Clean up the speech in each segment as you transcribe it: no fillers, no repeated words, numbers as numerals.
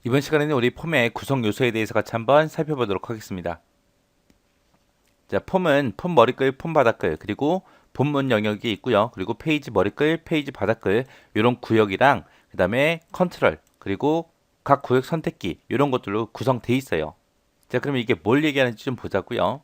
이번 시간에는 우리 폼의 구성 요소에 대해서 같이 한번 살펴보도록 하겠습니다. 자, 폼은 폼 머리글, 폼 바닥글, 그리고 본문 영역이 있고요. 그리고 페이지 머리글, 페이지 바닥글 이런 구역이랑 그 다음에 컨트롤, 그리고 각 구역 선택기 이런 것들로 구성돼 있어요. 자, 그럼 이게 뭘 얘기하는지 좀 보자고요.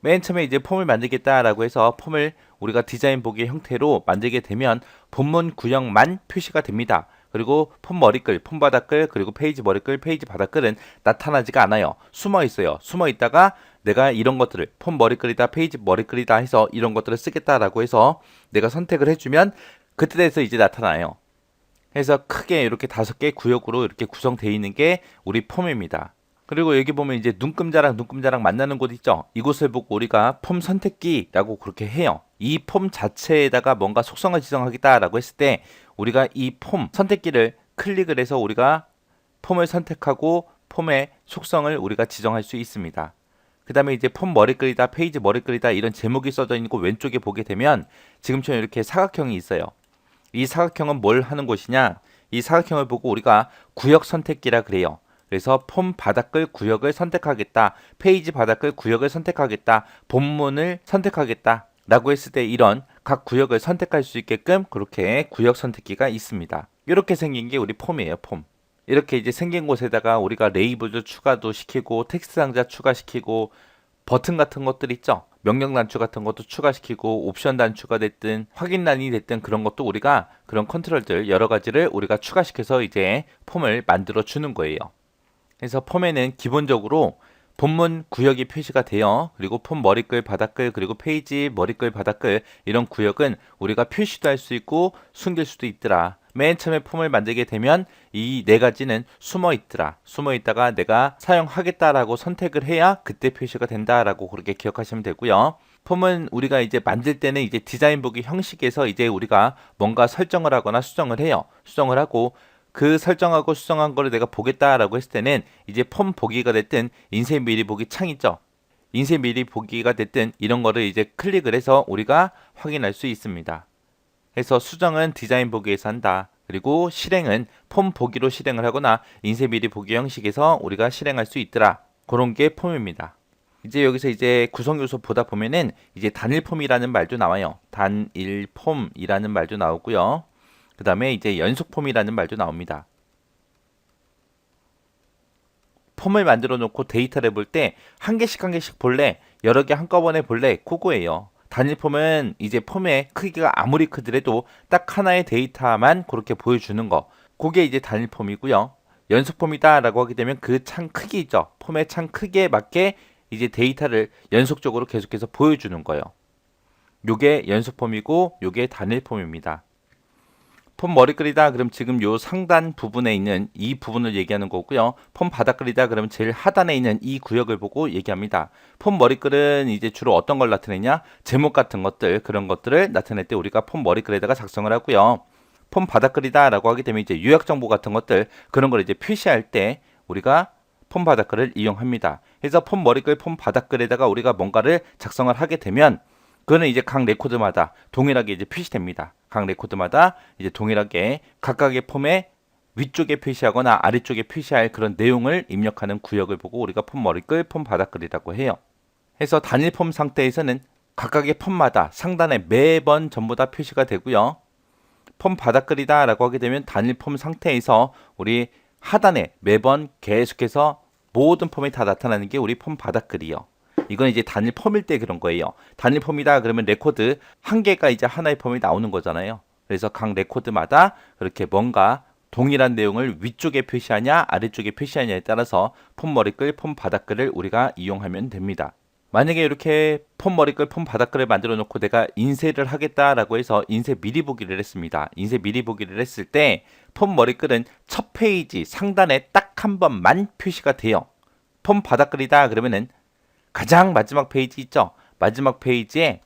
맨 처음에 이제 폼을 만들겠다라고 해서 폼을 우리가 디자인 보기 형태로 만들게 되면 본문 구역만 표시가 됩니다. 그리고 폼 머리글, 폼 바닥글, 그리고 페이지 머리글, 페이지 바닥글은 나타나지가 않아요. 숨어 있어요. 숨어 있다가 내가 이런 것들을 폼 머리글이다, 페이지 머리글이다 해서 이런 것들을 쓰겠다라고 해서 내가 선택을 해주면 그때 돼서 이제 나타나요. 그래서 크게 이렇게 5개 구역으로 이렇게 구성되어 있는 게 우리 폼입니다. 그리고 여기 보면 이제 눈금자랑 눈금자랑 만나는 곳 있죠? 이곳을 보고 우리가 폼 선택기라고 그렇게 해요. 이 폼 자체에다가 뭔가 속성을 지정하겠다라고 했을 때 우리가 이 폼 선택기를 클릭을 해서 우리가 폼을 선택하고 폼의 속성을 우리가 지정할 수 있습니다. 그 다음에 이제 폼 머리글이다, 페이지 머리글이다 이런 제목이 써져 있는 곳 왼쪽에 보게 되면 지금처럼 이렇게 사각형이 있어요. 이 사각형은 뭘 하는 곳이냐? 이 사각형을 보고 우리가 구역 선택기라 그래요. 그래서 폼 바닥글 구역을 선택하겠다. 페이지 바닥글 구역을 선택하겠다. 본문을 선택하겠다. 라고 했을 때 이런 각 구역을 선택할 수 있게끔 그렇게 구역 선택기가 있습니다. 이렇게 생긴 게 우리 폼이에요, 폼. 이렇게 이제 생긴 곳에다가 우리가 레이블도 추가도 시키고 텍스트 상자 추가시키고 버튼 같은 것들 있죠. 명령 단추 같은 것도 추가시키고 옵션 단추가 됐든 확인란이 됐든 그런 것도 우리가 그런 컨트롤들 여러 가지를 우리가 추가시켜서 이제 폼을 만들어 주는 거예요. 그래서 폼에는 기본적으로 본문 구역이 표시가 돼요. 그리고 폼 머리글, 바닥글, 그리고 페이지 머리글, 바닥글 이런 구역은 우리가 표시도 할 수 있고 숨길 수도 있더라. 맨 처음에 폼을 만들게 되면 이 네 가지는 숨어 있더라. 숨어 있다가 내가 사용하겠다라고 선택을 해야 그때 표시가 된다라고 그렇게 기억하시면 되고요. 폼은 우리가 이제 만들 때는 이제 디자인 보기 형식에서 이제 우리가 뭔가 설정을 하거나 수정을 해요. 수정을 하고 그 설정하고 수정한 거를 내가 보겠다라고 했을 때는 이제 폼 보기가 됐든 인쇄 미리 보기 창 있죠. 인쇄 미리 보기가 됐든 이런 거를 이제 클릭을 해서 우리가 확인할 수 있습니다. 그래서 수정은 디자인 보기에서 한다. 그리고 실행은 폼 보기로 실행을 하거나 인쇄 미리 보기 형식에서 우리가 실행할 수 있더라. 그런 게 폼입니다. 이제 여기서 이제 구성 요소 보다 보면은 이제 단일 폼이라는 말도 나와요. 단일 폼이라는 말도 나오고요. 그 다음에 이제 연속 폼이라는 말도 나옵니다. 폼을 만들어 놓고 데이터를 볼 때 한 개씩 한 개씩 볼래? 여러 개 한꺼번에 볼래? 그거예요. 단일 폼은 이제 폼의 크기가 아무리 크더라도 딱 하나의 데이터만 그렇게 보여주는 거. 그게 이제 단일 폼이고요. 연속 폼이다 라고 하게 되면 그 창 크기 있죠. 폼의 창 크기에 맞게 이제 데이터를 연속적으로 계속해서 보여주는 거예요. 요게 연속 폼이고 요게 단일 폼입니다. 폼 머리글이다 그럼 지금 요 상단 부분에 있는 이 부분을 얘기하는 거고요. 폼 바닥글이다 그러면 제일 하단에 있는 이 구역을 보고 얘기합니다. 폼 머리글은 이제 주로 어떤 걸 나타내냐? 제목 같은 것들 그런 것들을 나타낼 때 우리가 폼 머리글에다가 작성을 하고요. 폼 바닥글이다 라고 하게 되면 이제 요약 정보 같은 것들 그런 걸 이제 표시할 때 우리가 폼 바닥글을 이용합니다. 그래서 폼 머리글, 폼 바닥글에다가 우리가 뭔가를 작성을 하게 되면 그거는 이제 각 레코드마다 동일하게 이제 표시됩니다. 각 레코드마다 이제 동일하게 각각의 폼의 위쪽에 표시하거나 아래쪽에 표시할 그런 내용을 입력하는 구역을 보고 우리가 폼 머리글, 폼 바닥글이라고 해요. 해서 단일 폼 상태에서는 각각의 폼마다 상단에 매번 전부 다 표시가 되고요. 폼 바닥글이다 라고 하게 되면 단일 폼 상태에서 우리 하단에 매번 계속해서 모든 폼이 다 나타나는 게 우리 폼 바닥글이요. 이건 이제 단일 폼일 때 그런 거예요. 단일 폼이다 그러면 레코드 한 개가 이제 하나의 폼이 나오는 거잖아요. 그래서 각 레코드마다 그렇게 뭔가 동일한 내용을 위쪽에 표시하냐 아래쪽에 표시하냐에 따라서 폼 머리글, 폼 바닥글을 우리가 이용하면 됩니다. 만약에 이렇게 폼 머리글, 폼 바닥글을 만들어 놓고 내가 인쇄를 하겠다라고 해서 인쇄 미리 보기를 했습니다. 인쇄 미리 보기를 했을 때 폼 머리글은 첫 페이지 상단에 딱 한 번만 표시가 돼요. 폼 바닥글이다 그러면은 가장 마지막 페이지 있죠? 마지막 페이지에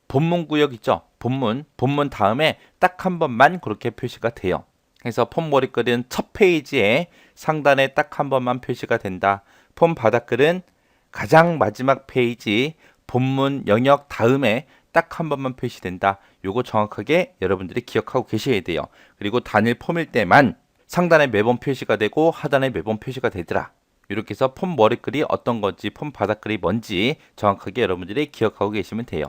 본문 구역 있죠? 본문 다음에 딱 한 번만 그렇게 표시가 돼요. 그래서 폼 머리글은 첫 페이지에 상단에 딱 한 번만 표시가 된다. 폼 바닥글은 가장 마지막 페이지 본문 영역 다음에 딱 한 번만 표시된다. 요거 정확하게 여러분들이 기억하고 계셔야 돼요. 그리고 단일 폼일 때만 상단에 매번 표시가 되고 하단에 매번 표시가 되더라. 이렇게 해서 폼 머리글이 어떤 건지 폼 바닥글이 뭔지 정확하게 여러분들이 기억하고 계시면 돼요.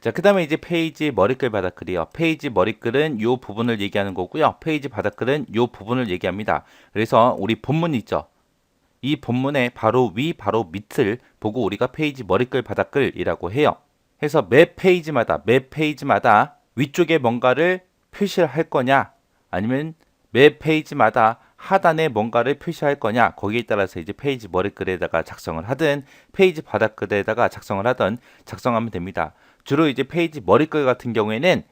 자, 그 다음에 이제 페이지 머리글 바닥글이요. 페이지 머리글은 이 부분을 얘기하는 거고요. 페이지 바닥글은 이 부분을 얘기합니다. 그래서 우리 본문 있죠. 이 본문의 바로 위, 바로 밑을 보고 우리가 페이지 머리글 바닥글이라고 해요. 해서 매 페이지마다 위쪽에 뭔가를 표시를 할 거냐, 아니면 매 페이지마다 하단에 뭔가를 표시할 거냐, 거기에 따라서 이제 페이지 머리글에다가 작성을 하든 페이지 바닥글에다가 작성을 하든 작성하면 됩니다. 주로 이제 페이지 머리글 같은 경우에는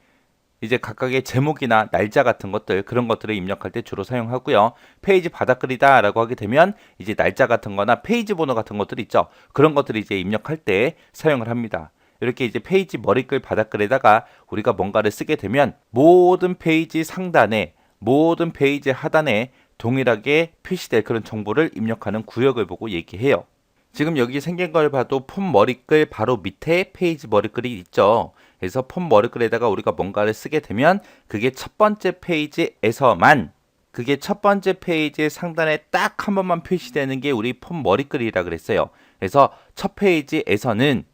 이제 각각의 제목이나 날짜 같은 것들, 그런 것들을 입력할 때 주로 사용하고요. 페이지 바닥글이다 라고 하게 되면 이제 날짜 같은 거나 페이지 번호 같은 것들 있죠. 그런 것들을 이제 입력할 때 사용을 합니다. 이렇게 이제 페이지 머리글 바닥글에다가 우리가 뭔가를 쓰게 되면 모든 페이지 상단에, 모든 페이지 하단에 동일하게 표시될 그런 정보를 입력하는 구역을 보고 얘기해요. 지금 여기 생긴 걸 봐도 폼 머리글 바로 밑에 페이지 머리글이 있죠. 그래서 폼 머리글에다가 우리가 뭔가를 쓰게 되면 그게 첫 번째 페이지에서만, 그게 첫 번째 페이지의 상단에 딱 한 번만 표시되는 게 우리 폼 머리글이라 그랬어요. 그래서 첫 페이지에서는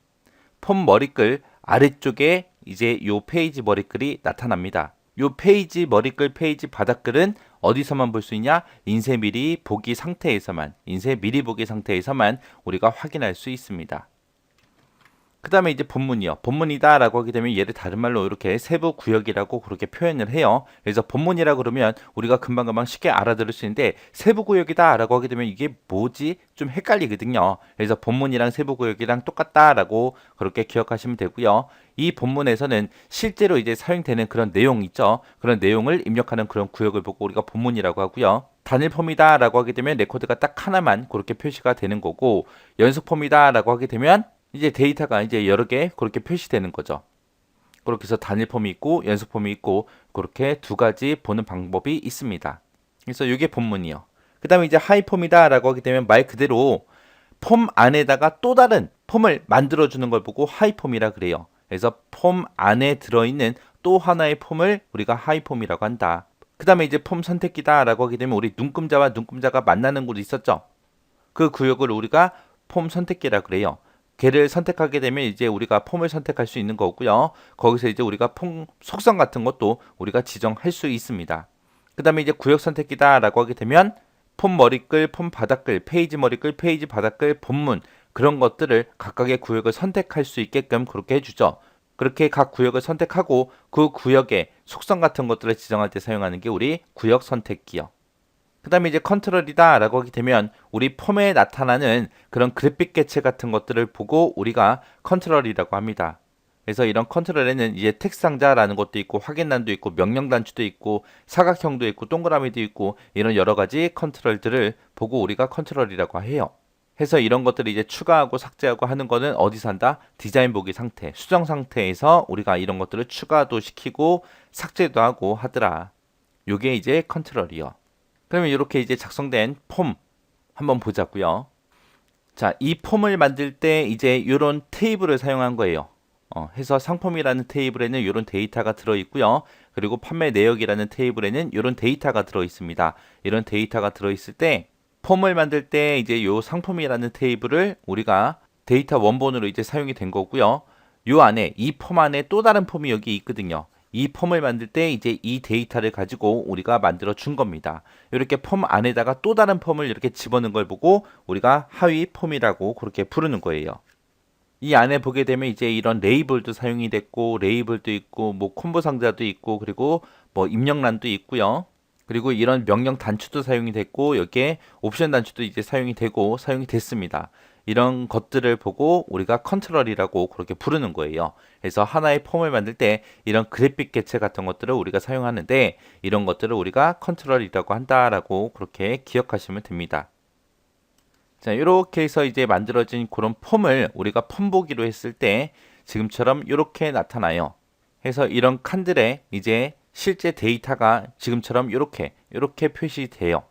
폼 머리글 아래쪽에 이제 요 페이지 머리글이 나타납니다. 요 페이지 머리글, 페이지 바닥글은 어디서만 볼 수 있냐? 인쇄 미리 보기 상태에서만, 인쇄 미리 보기 상태에서만 우리가 확인할 수 있습니다. 그 다음에 이제 본문이요. 본문이다 라고 하게 되면 얘를 다른 말로 이렇게 세부 구역이라고 그렇게 표현을 해요. 그래서 본문이라 그러면 우리가 금방금방 쉽게 알아들을 수 있는데, 세부 구역이다 라고 하게 되면 이게 뭐지? 좀 헷갈리거든요. 그래서 본문이랑 세부 구역이랑 똑같다 라고 그렇게 기억하시면 되고요. 이 본문에서는 실제로 이제 사용되는 그런 내용 있죠. 그런 내용을 입력하는 그런 구역을 보고 우리가 본문이라고 하고요. 단일 폼이다 라고 하게 되면 레코드가 딱 하나만 그렇게 표시가 되는 거고, 연속 폼이다 라고 하게 되면 이제 데이터가 이제 여러 개 그렇게 표시되는 거죠. 그렇게 해서 단일 폼이 있고 연속 폼이 있고 그렇게 두 가지 보는 방법이 있습니다. 그래서 이게 본문이요. 그 다음에 이제 하이 폼이다 라고 하게 되면 말 그대로 폼 안에다가 또 다른 폼을 만들어 주는 걸 보고 하이 폼이라 그래요. 그래서 폼 안에 들어있는 또 하나의 폼을 우리가 하이 폼이라고 한다. 그 다음에 이제 폼 선택기다 라고 하게 되면 우리 눈금자와 눈금자가 만나는 곳이 있었죠. 그 구역을 우리가 폼 선택기라 그래요. 걔를 선택하게 되면 이제 우리가 폼을 선택할 수 있는 거고요. 거기서 이제 우리가 폼 속성 같은 것도 우리가 지정할 수 있습니다. 그 다음에 이제 구역 선택기다 라고 하게 되면 폼 머리글, 폼 바닥글, 페이지 머리글, 페이지 바닥글, 본문, 그런 것들을 각각의 구역을 선택할 수 있게끔 그렇게 해주죠. 그렇게 각 구역을 선택하고 그 구역의 속성 같은 것들을 지정할 때 사용하는 게 우리 구역 선택기요. 그 다음에 이제 컨트롤이다 라고 하게 되면 우리 폼에 나타나는 그런 그래픽 개체 같은 것들을 보고 우리가 컨트롤이라고 합니다. 그래서 이런 컨트롤에는 이제 텍스트 상자라는 것도 있고 확인란도 있고 명령 단추도 있고 사각형도 있고 동그라미도 있고 이런 여러 가지 컨트롤들을 보고 우리가 컨트롤이라고 해요. 해서 이런 것들을 이제 추가하고 삭제하고 하는 거는 어디서 한다? 디자인 보기 상태, 수정 상태에서 우리가 이런 것들을 추가도 시키고 삭제도 하고 하더라. 요게 이제 컨트롤이요. 그러면 이렇게 이제 작성된 폼 한번 보자고요. 자, 이 폼을 만들 때 이제 이런 테이블을 사용한 거예요. 해서 상품이라는 테이블에는 이런 데이터가 들어 있고요. 그리고 판매 내역이라는 테이블에는 이런 데이터가 들어 있습니다. 이런 데이터가 들어 있을 때 폼을 만들 때 이제 이 상품이라는 테이블을 우리가 데이터 원본으로 이제 사용이 된 거고요. 이 안에 이 폼 안에 또 다른 폼이 여기 있거든요. 이 폼을 만들 때 이제 이 데이터를 가지고 우리가 만들어 준 겁니다. 이렇게 폼 안에다가 또 다른 폼을 이렇게 집어넣은 걸 보고 우리가 하위 폼이라고 그렇게 부르는 거예요. 이 안에 보게 되면 이제 이런 레이블도 사용이 됐고, 레이블도 있고, 뭐 콤보 상자도 있고, 그리고 뭐 입력란도 있고요. 그리고 이런 명령 단추도 사용이 됐고, 여기에 옵션 단추도 이제 사용이 되고 사용이 됐습니다. 이런 것들을 보고 우리가 컨트롤이라고 그렇게 부르는 거예요. 그래서 하나의 폼을 만들 때 이런 그래픽 개체 같은 것들을 우리가 사용하는데, 이런 것들을 우리가 컨트롤이라고 한다라고 그렇게 기억하시면 됩니다. 자, 이렇게 해서 이제 만들어진 그런 폼을 우리가 폼 보기로 했을 때 지금처럼 이렇게 나타나요. 해서 이런 칸들에 이제 실제 데이터가 지금처럼 이렇게 표시돼요.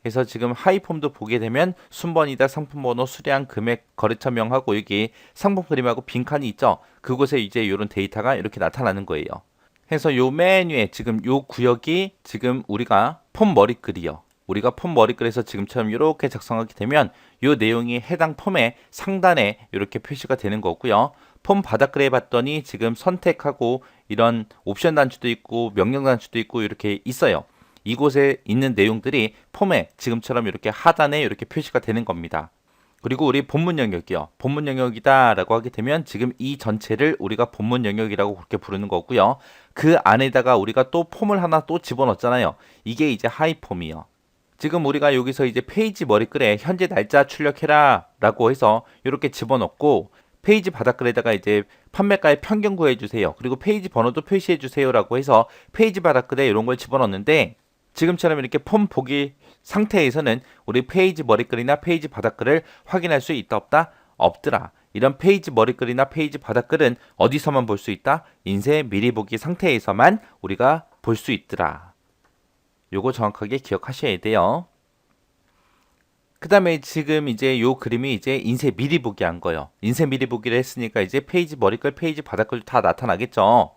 그래서 지금 하이폼도 보게 되면 순번이다, 상품번호, 수량, 금액, 거래처명하고 여기 상품 그림하고 빈칸이 있죠. 그곳에 이제 이런 데이터가 이렇게 나타나는 거예요. 해서 요 메뉴에 지금 요 구역이 지금 우리가 폼 머리글이요. 우리가 폼 머리글에서 지금처럼 이렇게 작성하게 되면 요 내용이 해당 폼의 상단에 이렇게 표시가 되는 거고요. 폼 바닥글에 봤더니 지금 선택하고 이런 옵션 단추도 있고 명령 단추도 있고 이렇게 있어요. 이곳에 있는 내용들이 폼에 지금처럼 이렇게 하단에 이렇게 표시가 되는 겁니다. 그리고 우리 본문 영역이요. 본문 영역이다 라고 하게 되면 지금 이 전체를 우리가 본문 영역이라고 그렇게 부르는 거고요. 그 안에다가 우리가 또 폼을 하나 또 집어넣었잖아요. 이게 이제 하이 폼이요. 지금 우리가 여기서 이제 페이지 머리글에 현재 날짜 출력해라 라고 해서 이렇게 집어넣고 페이지 바닥글에다가 이제 판매가의 평균 구해주세요. 그리고 페이지 번호도 표시해주세요 라고 해서 페이지 바닥글에 이런 걸 집어넣는데 지금처럼 이렇게 폼 보기 상태에서는 우리 페이지 머리글이나 페이지 바닥글을 확인할 수 있다 없다? 없더라. 이런 페이지 머리글이나 페이지 바닥글은 어디서만 볼 수 있다? 인쇄 미리 보기 상태에서만 우리가 볼 수 있더라. 요거 정확하게 기억하셔야 돼요. 그 다음에 지금 이제 요 그림이 이제 인쇄 미리 보기 한 거예요. 인쇄 미리 보기를 했으니까 이제 페이지 머리글, 페이지 바닥글 다 나타나겠죠.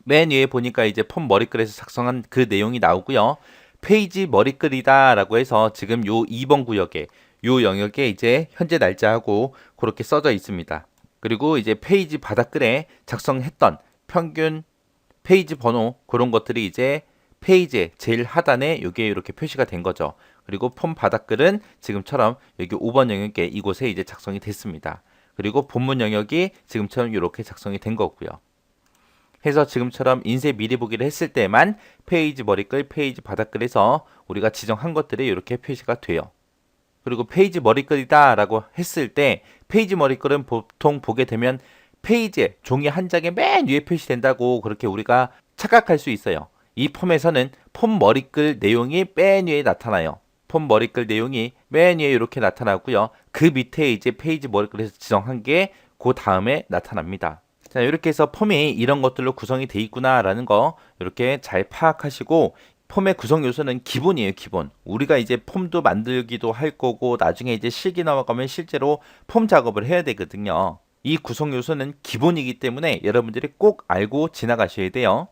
맨 위에 보니까 이제 폼 머리글에서 작성한 그 내용이 나오고요. 페이지 머리글이다 라고 해서 지금 요 2번 구역에 요 영역에 이제 현재 날짜하고 그렇게 써져 있습니다. 그리고 이제 페이지 바닥글에 작성했던 평균 페이지 번호 그런 것들이 이제 페이지의 제일 하단에 여기에 이렇게 표시가 된 거죠. 그리고 폼 바닥글은 지금처럼 여기 5번 영역에 이곳에 이제 작성이 됐습니다. 그리고 본문 영역이 지금처럼 이렇게 작성이 된 거고요. 해서 지금처럼 인쇄 미리 보기를 했을 때만 페이지 머리글, 페이지 바닥글에서 우리가 지정한 것들이 이렇게 표시가 돼요. 그리고 페이지 머리글이다 라고 했을 때 페이지 머리글은 보통 보게 되면 페이지에 종이 한 장에 맨 위에 표시된다고 그렇게 우리가 착각할 수 있어요. 이 폼에서는 폼 머리글 내용이 맨 위에 나타나요. 폼 머리글 내용이 맨 위에 이렇게 나타나고요. 그 밑에 이제 페이지 머리글에서 지정한 게 그 다음에 나타납니다. 자, 이렇게 해서 폼이 이런 것들로 구성이 돼 있구나라는 거 이렇게 잘 파악하시고 폼의 구성 요소는 기본이에요, 기본. 우리가 이제 폼도 만들기도 할 거고 나중에 이제 실기 나가면 실제로 폼 작업을 해야 되거든요. 이 구성 요소는 기본이기 때문에 여러분들이 꼭 알고 지나가셔야 돼요.